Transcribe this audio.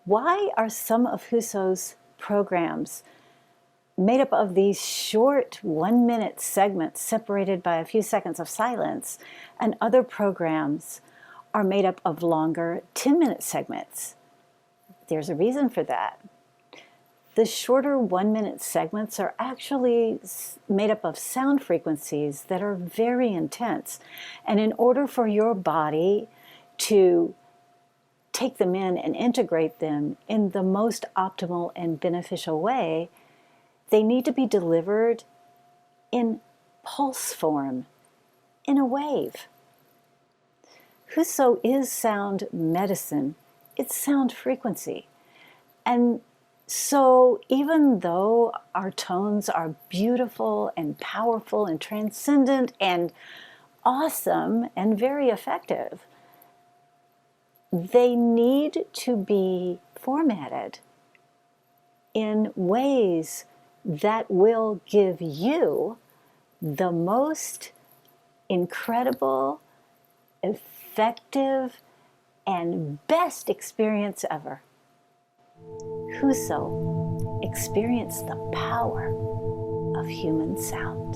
Why are some of HUSO's programs made up of these short 1-minute segments separated by a few seconds of silence, and other programs are made up of longer 10-minute segments? There's a reason for that. The shorter 1-minute segments are actually made up of sound frequencies that are very intense. And in order for your body to take them in and integrate them in the most optimal and beneficial way, they need to be delivered in pulse form, in a wave. HUSO is sound medicine. It's sound frequency. And so even though our tones are beautiful and powerful and transcendent and awesome and very effective, they need to be formatted in ways that will give you the most incredible, effective, and best experience ever. HUSO, experience the power of human sound.